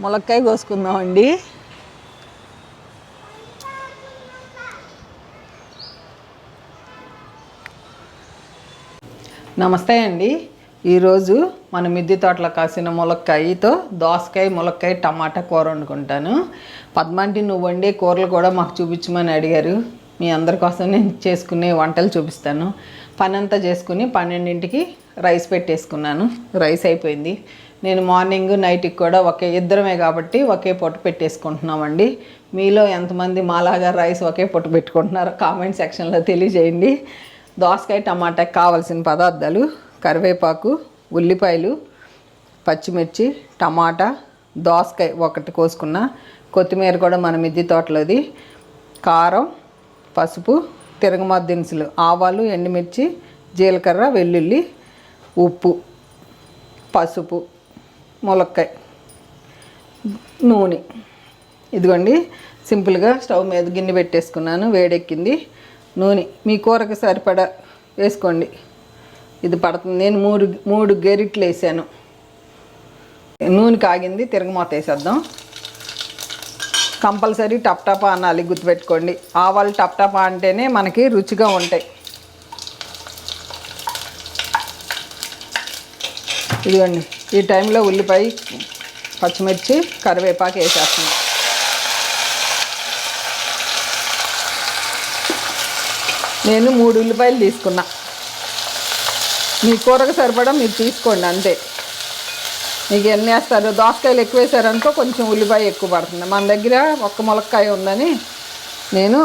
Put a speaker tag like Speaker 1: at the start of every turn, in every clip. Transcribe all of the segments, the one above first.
Speaker 1: ములక్కాయ కోసుకుందామండి. నమస్తే అండి. ఈరోజు మన మిద్దె తోటలో కాసిన ములక్కాయతో దోసకాయ, ములక్కాయ, టమాటా కూర వండుకుంటాను. పద్మాంటి నువ్వు వండే కూరలు కూడా మాకు చూపించమని అడిగారు. మీ అందరి కోసం నేను చేసుకునే వంటలు చూపిస్తాను. పని అంతా చేసుకుని 12ంటికి రైస్ పెట్టేసుకున్నాను. రైస్ అయిపోయింది. నేను మార్నింగ్ నైట్కి కూడా ఇద్దరమే కాబట్టి ఒకే పొట్టు పెట్టేసుకుంటున్నామండి. మీలో ఎంతమంది మాలాగా రైస్ ఒకే పొట్టు పెట్టుకుంటున్నారో కామెంట్ సెక్షన్లో తెలియజేయండి. దోసకాయ, టమాటాకి కావాల్సిన పదార్థాలు: కరివేపాకు, ఉల్లిపాయలు, పచ్చిమిర్చి, టమాటా, దోసకాయ ఒకటి కోసుకున్న, కొత్తిమీర కూడా మన మిద్దె తోటలోది, కారం, పసుపు, తిరగమాత దినుసులు, ఆవాలు, ఎండుమిర్చి, జీలకర్ర, వెల్లుల్లి, ఉప్పు, పసుపు, ములక్కాయ, నూనె. ఇదిగోండి సింపుల్గా స్టవ్ మీద గిన్నె పెట్టేసుకున్నాను. వేడెక్కింది. నూనె మీ కూరకి సరిపడా వేసుకోండి. ఇది పడుతుంది. నేను మూడు గెరిట్లు వేసాను. నూనె కాగింది. తిరగమాత వేసేద్దాం. కంపల్సరీ టప్టపా అనాలి, గుర్తుపెట్టుకోండి. ఆవాలు టప్టపా అంటేనే మనకి రుచిగా ఉంటాయి. ఇదిగోండి ఈ టైంలో ఉల్లిపాయ, పచ్చిమిర్చి, కరివేపాకు వేసేస్తున్నాం. నేను 3 ఉల్లిపాయలు తీసుకున్నా. మీ కూరకు సరిపడా మీరు తీసుకోండి అంతే. మీకు ఎన్ని వేస్తారు? దోసకాయలు ఎక్కువ వేసారనుకో కొంచెం ఉల్లిపాయ ఎక్కువ పడుతుంది. మన దగ్గర ఒక్క ములక్కాయ ఉందని నేను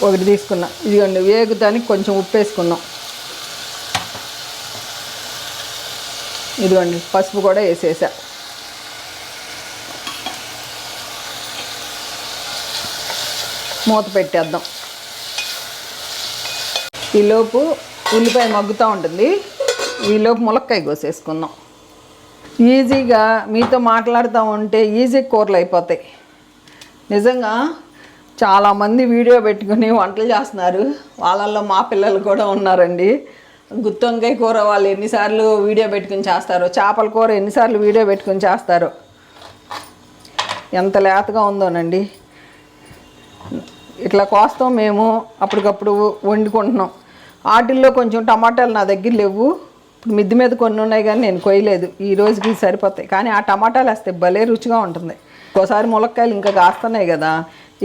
Speaker 1: ఒకటి తీసుకున్నా. ఇదిగోండి వేగుతానికి కొంచెం ఉప్పు వేసుకున్నాం. ఇదిగోండి పసుపు కూడా వేసేసా. మూత పెట్టేద్దాం. ఈలోపు ఉల్లిపాయ మగ్గుతూ ఉంటుంది. ఈలోపు ములక్కాయ కోసేసుకుందాం. ఈజీగా మీతో మాట్లాడుతూ ఉంటే ఈజీ కూరలు అయిపోతాయి. నిజంగా చాలామంది వీడియో పెట్టుకుని వంటలు చేస్తున్నారు. వాళ్ళల్లో మా పిల్లలు కూడా ఉన్నారండి. గుత్తి వంకాయ కూర వాళ్ళు ఎన్నిసార్లు వీడియో పెట్టుకుని చేస్తారో, చేపల కూర ఎన్నిసార్లు వీడియో పెట్టుకుని చేస్తారో. ఎంత లేతగా ఉందోనండి. ఇట్లా కోస్తాం మేము, అప్పటికప్పుడు వండుకుంటున్నాం. వాటిల్లో కొంచెం టమాటాలు నా దగ్గర లేవు. ఇప్పుడు మిద్దె మీద కొన్ని ఉన్నాయి కానీ నేను కొయ్యలేదు. ఈ రోజుకి సరిపోతాయి. కానీ ఆ టమాటాలు వేస్తే భలే రుచిగా ఉంటుంది. ఒకసారి ములక్కాయలు ఇంకా కాస్తున్నాయి కదా,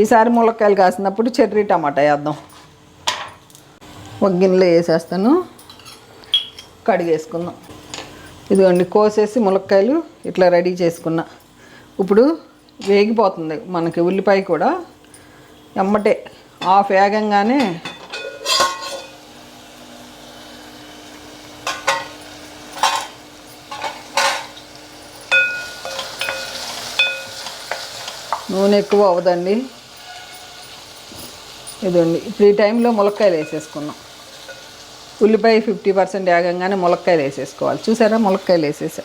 Speaker 1: ఈసారి ములక్కాయలు కాసినప్పుడు చెర్రీ టమాటా వేద్దాం. ఒక గిన్నెలో వేసేస్తాను. కడిగేసుకుందాం. ఇదిగోండి కోసేసి ములక్కాయలు ఇట్లా రెడీ చేసుకున్నా. ఇప్పుడు వేగిపోతుంది మనకి ఉల్లిపాయ కూడా. ఎమ్మటే ఆఫ్ వేగంగానే నూనె ఎక్కువ అవ్వదండి. ఇదండి ఇప్పుడు ఈ టైంలో ములక్కాయలు వేసేసుకున్నాం. ఉల్లిపాయ 50% వేగంగానే ములక్కాయలు వేసేసుకోవాలి. చూసారా, ములక్కాయలు వేసేసా.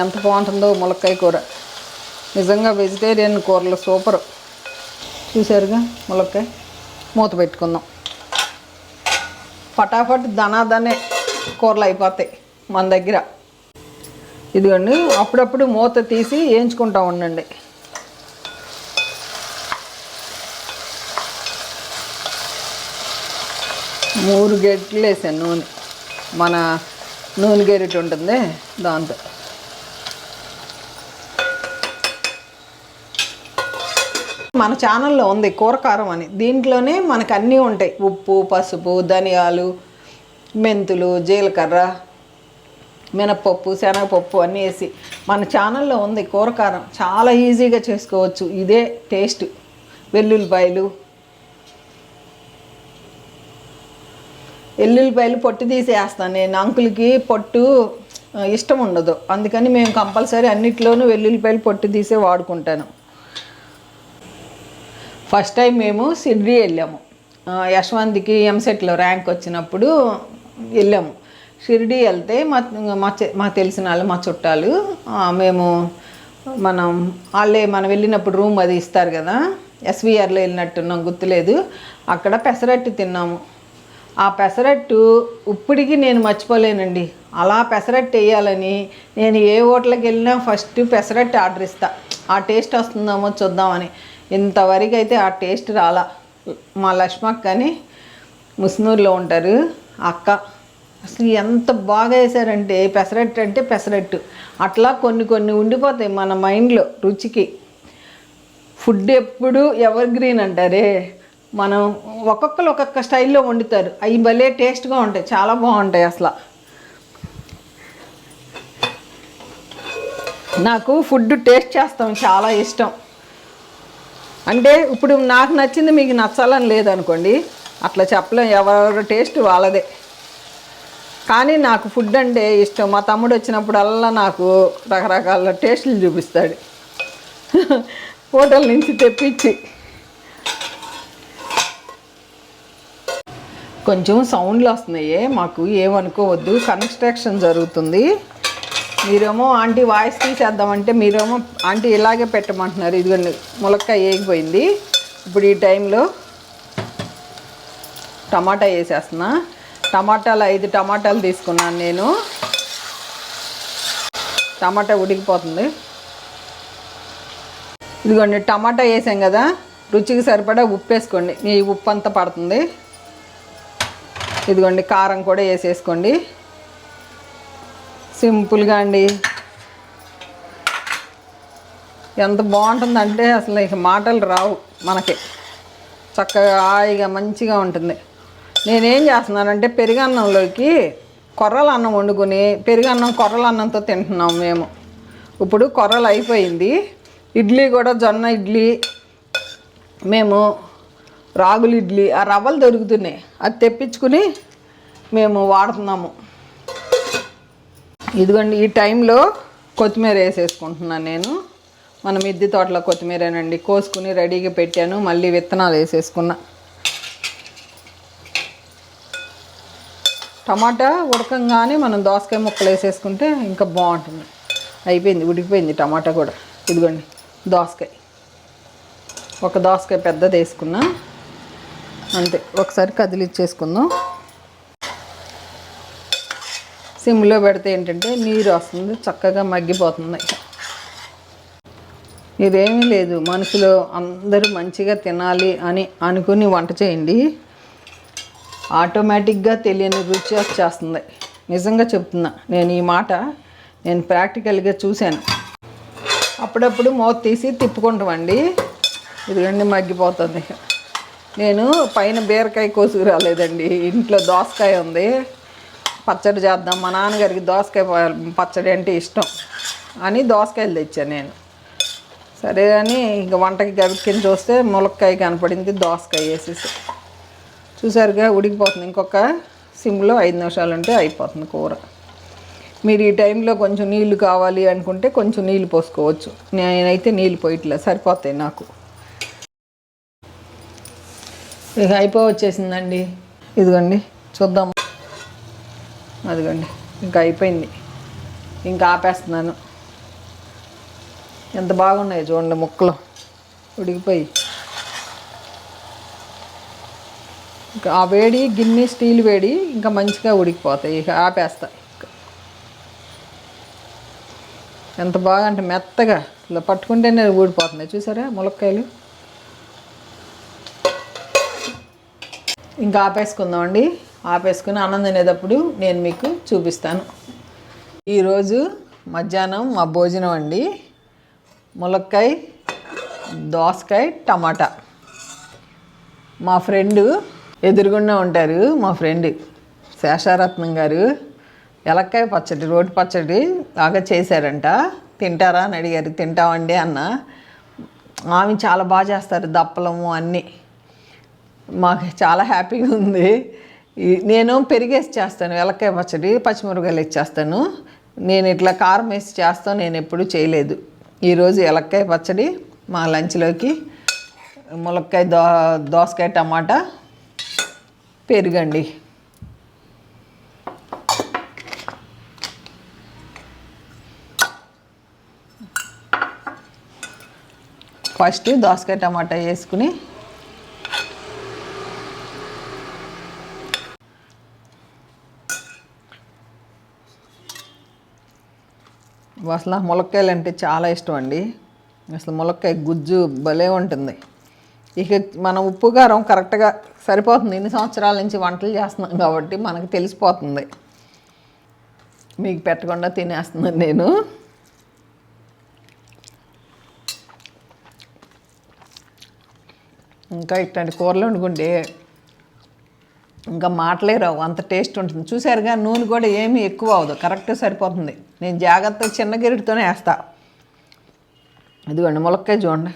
Speaker 1: ఎంత బాగుంటుందో ములక్కాయ కూర. నిజంగా వెజిటేరియన్ కూరలు సూపర్. చూసారుగా ములక్కాయ. మూత పెట్టుకుందాం. ఫటాఫట్ దనాదనే కూరలు అయిపోతాయి మన దగ్గర. ఇదిగోండి అప్పుడప్పుడు మూత తీసి వేయించుకుంటూ ఉండండి. మూడు గెరిటెలు వేసాను నూనె. మన నూనె గెరిటె ఉంటుంది దాంతో. మన ఛానల్లో ఉంది కూరకారం అని. దీంట్లోనే మనకు అన్నీ ఉంటాయి. ఉప్పు, పసుపు, ధనియాలు, మెంతులు, జీలకర్ర, మినప్పప్పు, శనగపప్పు అన్నీ వేసి మన ఛానల్లో ఉంది కూరకారం. చాలా ఈజీగా చేసుకోవచ్చు. ఇదే టేస్ట్. ఎల్లుల్లిపాయలు పొట్టు తీసేస్తాను నేను. అంకుల్కి పొట్టు ఇష్టం ఉండదు, అందుకని మేము కంపల్సరీ అన్నిట్లోనూ వెల్లుల్లిపాయలు పొట్టు తీసే వాడుకుంటాను. ఫస్ట్ టైం మేము షిరిడి వెళ్ళాము. యశ్వంత్కి ఎంసెట్లో ర్యాంక్ వచ్చినప్పుడు వెళ్ళాము. షిరిడి వెళ్తే మా తెలిసిన వాళ్ళు, మా చుట్టాలు, మేము మనం వెళ్ళినప్పుడు రూమ్ అది ఇస్తారు కదా, ఎస్విఆర్లో వెళ్ళినట్టున్నాం, గుర్తులేదు. అక్కడ పెసరట్టు తిన్నాము. ఆ పెసరట్టు ఇప్పటికీ నేను మర్చిపోలేనండి. అలా పెసరట్టు వేయాలని నేను ఏ హోటల్కి వెళ్ళినా ఫస్ట్ పెసరట్టు ఆర్డర్ ఇస్తా. ఆ టేస్ట్ వస్తుందేమో చూద్దామని. ఇంతవరకు అయితే ఆ టేస్ట్ రాలా. మా లక్ష్మక్క అని ముస్నూరులో ఉంటారు అక్క, అసలు ఎంత బాగా వేశారంటే పెసరట్టు అంటే పెసరట్టు. అట్లా కొన్ని కొన్ని ఉండిపోతాయి మన మైండ్లో రుచికి. ఫుడ్ ఎప్పుడు ఎవర్ గ్రీన్ అంటారే, మనం ఒక్కొక్కరు ఒక్కొక్క స్టైల్లో వండుతారు. అవి భలే టేస్ట్గా ఉంటాయి, చాలా బాగుంటాయి. అసలు నాకు ఫుడ్ టేస్ట్ చేస్తాం చాలా ఇష్టం. అంటే ఇప్పుడు నాకు నచ్చింది మీకు నచ్చాలని లేదనుకోండి, అట్లా చెప్పలేం, ఎవరి టేస్ట్ వాళ్ళదే. కానీ నాకు ఫుడ్ అంటే ఇష్టం. మా తమ్ముడు వచ్చినప్పుడల్లా నాకు రకరకాల టేస్టులు చూపిస్తాడు హోటల్ నుంచి తెప్పించి. కొంచెం సౌండ్లు వస్తున్నాయి, మాకు ఏమనుకోవద్దు, కన్స్ట్రక్షన్ జరుగుతుంది. మీరేమో ఆంటీ వాయిస్ తీసేద్దామంటే మీరేమో ఆంటీ ఇలాగే పెట్టమంటున్నారు. ఇదిగోండి ములక్కాయ వేగిపోయింది. ఇప్పుడు ఈ టైంలో టమాటా వేసేస్తున్నా. టమాటాలు 5 టమాటాలు తీసుకున్నాను నేను. టమాటా ఉడికిపోతుంది. ఇదిగోండి టమాటా వేసాం కదా, రుచికి సరిపడా ఉప్పు వేసుకోండి. మీ ఉప్పు అంతా పడుతుంది. ఇదిగోండి కారం కూడా వేసేసుకోండి. సింపుల్గా అండి, ఎంత బాగుంటుందంటే అసలు ఇక మాటలు రావు మనకి. చక్కగా హాయిగా మంచిగా ఉంటుంది. నేనేం చేస్తున్నానంటే పెరుగన్నంలోకి కొర్రల అన్నం వండుకొని పెరుగన్నం కొర్రల అన్నంతో తింటున్నాం మేము. ఇప్పుడు కొర్రలు అయిపోయింది. ఇడ్లీ కూడా జొన్న ఇడ్లీ, మేము రాగులు ఇడ్లీ, ఆ రవ్వలు దొరుకుతున్నాయి, అది తెప్పించుకుని మేము వాడుతున్నాము. ఇదిగోండి ఈ టైంలో కొత్తిమీర వేసేసుకుంటున్నాను నేను. మన మిద్దె తోటలో కొత్తిమీరేనండి, కోసుకుని రెడీగా పెట్టాను. మళ్ళీ విత్తనాలు వేసేసుకున్నా. టమాటా ఉడకంగానే మనం దోసకాయ ముక్కలు వేసేసుకుంటే ఇంకా బాగుంటుంది. అయిపోయింది, ఉడికిపోయింది టమాటా కూడా. ఇదిగోండి దోసకాయ, ఒక దోసకాయ పెద్దది వేసుకున్నా అంతే. ఒకసారి కదిలిచ్చేసుకుందాం. సిమ్లో పెడితే ఏంటంటే నీరు వస్తుంది, చక్కగా మగ్గిపోతుంది. ఇదేమీ లేదు, మనసులో అందరూ మంచిగా తినాలి అని అనుకుని వంట చేయండి, ఆటోమేటిక్గా తెలియని రుచి వచ్చేస్తుంది. నిజంగా చెప్తున్నా నేను ఈ మాట, నేను ప్రాక్టికల్గా చూశాను. అప్పుడప్పుడు మూత తీసి తిప్పుకుంటామండి. ఇదిగండి మగ్గిపోతుంది. నేను పైన బీరకాయ కోసుకు రాలేదండి, ఇంట్లో దోసకాయ ఉంది, పచ్చడి చేద్దాం. మా నాన్నగారికి దోసకాయ పచ్చడి అంటే ఇష్టం అని దోసకాయలు తెచ్చాను నేను. సరే అని ఇంక వంటకి గబిక్కిని చూస్తే ములక్కాయ కనపడింది, దోసకాయ వేసేసి. చూసారుగా ఉడికిపోతుంది. ఇంకొక సిమ్లో 5 నిమిషాలు ఉంటే అయిపోతుంది కూర. మీరు ఈ టైంలో కొంచెం నీళ్లు కావాలి అనుకుంటే కొంచెం నీళ్ళు పోసుకోవచ్చు. నేనైతే నీళ్ళు పోయట్లేదు, సరిపోతాయి నాకు. ఇక అయిపోవచ్చేసిందండి. ఇదిగోండి చూద్దాం. అదిగోండి ఇంకా అయిపోయింది, ఇంకా ఆపేస్తున్నాను. ఎంత బాగున్నాయి చూడండి ముక్కలు ఉడికిపోయి. ఇంకా ఆ వేడి గిన్నె స్టీల్ వేడి ఇంకా మంచిగా ఉడికిపోతాయి. ఇక ఆపేస్తా. ఎంత బాగా అంటే మెత్తగా ఇలా పట్టుకుంటేనే ఊడిపోతున్నాయి. చూసారా ములక్కాయలు. ఇంకా ఆపేసుకుందామండి. ఆపేసుకుని అన్నం తినేటప్పుడు నేను మీకు చూపిస్తాను. ఈరోజు మధ్యాహ్నం మా భోజనం అండి, ములక్కాయ, దోసకాయ, టమాటా. మా ఫ్రెండు ఎదురుగుండా ఉంటారు, మా ఫ్రెండ్ శేషారత్నం గారు ఎలక్కాయ పచ్చడి, రోటి పచ్చడి బాగా చేశారంట. తింటారా అని అడిగారు. తింటామండి అన్న. ఆమె చాలా బాగా చేస్తారు, దప్పలము అన్నీ. మాకు చాలా హ్యాపీగా ఉంది. నేను పెరిగేసి చేస్తాను ఎలక్కాయ పచ్చడి, పచ్చిమిరపకాయలు ఇచ్చేస్తాను. నేను ఇట్లా కారం వేసి చేస్తాను, నేను ఎప్పుడూ చేయలేదు. ఈరోజు ఎలక్కాయ పచ్చడి మా లంచ్లోకి, ములక్కాయ, దోసకాయ, టమాటా, పెరుగండి. ఫస్ట్ దోసకాయ టమాటా వేసుకుని అసలు ములక్కాయలు అంటే చాలా ఇష్టం అండి. అసలు ములక్కాయ గుజ్జు భలే ఉంటుంది. ఇక మనం ఉప్పు కారం కరెక్ట్గా సరిపోతుంది. ఇన్ని సంవత్సరాల నుంచి వంటలు చేస్తున్నాం కాబట్టి మనకు తెలిసిపోతుంది. మీకు పెట్టకుండా తినేస్తున్నాను నేను. ఇంకా ఇట్లాంటి కూరలు వండుకుంటే ఇంకా మాటలే రావు, అంత టేస్ట్ ఉంటుంది. చూసారుగా, నూనె కూడా ఏమీ ఎక్కువ అవ్వదు, కరెక్ట్గా సరిపోతుంది. నేను జాగ్రత్తగా చిన్న గిరిటితోనే వేస్తా. ఇదిగోండి ములక్కాయ చూడండి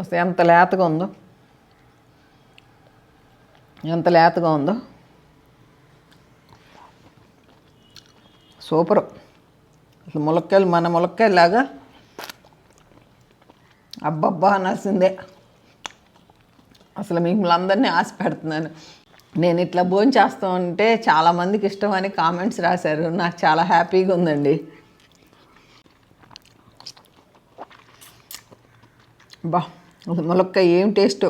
Speaker 1: అసలు ఎంత లేతగా ఉందో, ఎంత లేతగా ఉందో. సూపరు. అసలు ములక్కాయలు మన ములక్కాయలాగా అబ్బబ్బా అనాల్సిందే. అసలు మిమ్మల్ని అందరినీ ఆశ పెడుతున్నాను. నేను ఇట్లా భోజనం చేస్తూ ఉంటే చాలామందికి ఇష్టం అని కామెంట్స్ రాశారు. నాకు చాలా హ్యాపీగా ఉందండి. బా ములక్కాయ ఏం టేస్ట్,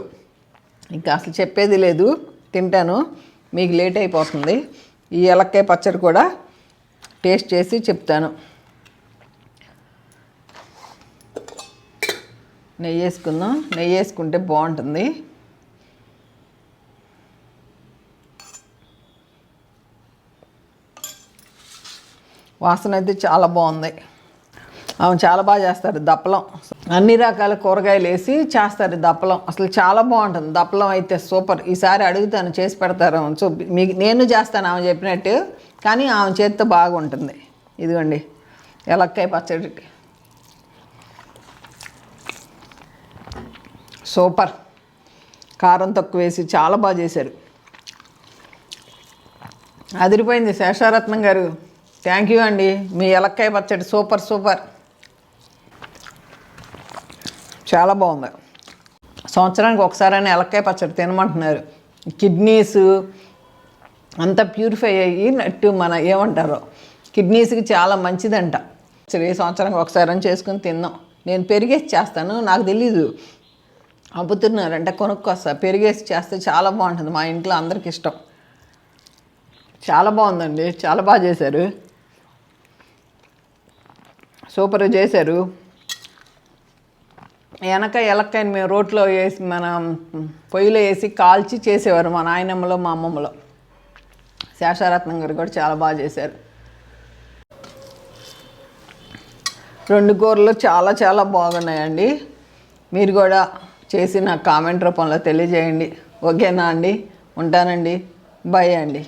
Speaker 1: ఇంకా అసలు చెప్పేది లేదు. తింటాను, మీకు లేట్ అయిపోతుంది. ఈ ఎలక్కాయ పచ్చడి కూడా టేస్ట్ చేసి చెప్తాను. నెయ్యి వేసుకుందాం. నెయ్యి వేసుకుంటే బాగుంటుంది. వాసన అయితే చాలా బాగుంది. అవును, చాలా బాగా చేస్తారు దప్పలం. అన్ని రకాల కూరగాయలు వేసి చేస్తారు దప్పలం. అసలు చాలా బాగుంటుంది దప్పలం అయితే సూపర్. ఈసారి అడుగుతాను, చేసి పెడతారు. సో మీకు నేను చేస్తాను ఆమె చెప్పినట్టు, కానీ ఆమె చేతితో బాగుంటుంది. ఇదిగోండి ఎలక్కాయ పచ్చడి సూపర్. కారం తక్కువ వేసి చాలా బాగా చేశారు. అదిరిపోయింది. శేషారత్నం గారు, థ్యాంక్ యూ అండి. మీ ఎలక్కాయ పచ్చడి సూపర్ సూపర్, చాలా బాగుంది. సంవత్సరానికి ఒకసారైనా ఎలక్కాయ పచ్చడి తినమంటున్నారు. కిడ్నీస్ అంతా ప్యూరిఫై అయ్యినట్టు మన ఏమంటారో కిడ్నీస్కి చాలా మంచిదంట. సరే, సంవత్సరానికి ఒకసారి అని చేసుకుని తిందాం. నేను పెరిగేసి చేస్తాను, నాకు తెలీదు అబ్బుతున్నారంటే కొనుక్కొస్తా. పెరిగేసి చేస్తే చాలా బాగుంటుంది. మా ఇంట్లో అందరికి ఇష్టం. చాలా బాగుందండి, చాలా బాగా చేశారు. సూపర్ చేశారు. వెనక ఎలక్కాయని మేము రోట్లో వేసి మన పొయ్యిలో వేసి కాల్చి చేసేవారు మా నాయనమ్మలో మా అమ్మమ్మలో. శేషారత్నం గారు కూడా చాలా బాగా చేశారు. 2 కూరలు చాలా చాలా బాగున్నాయండి. మీరు కూడా చేసి నాకు కామెంట్ రూపంలో తెలియజేయండి. ఓకేనా అండి? ఉంటానండి. బాయ్ అండి.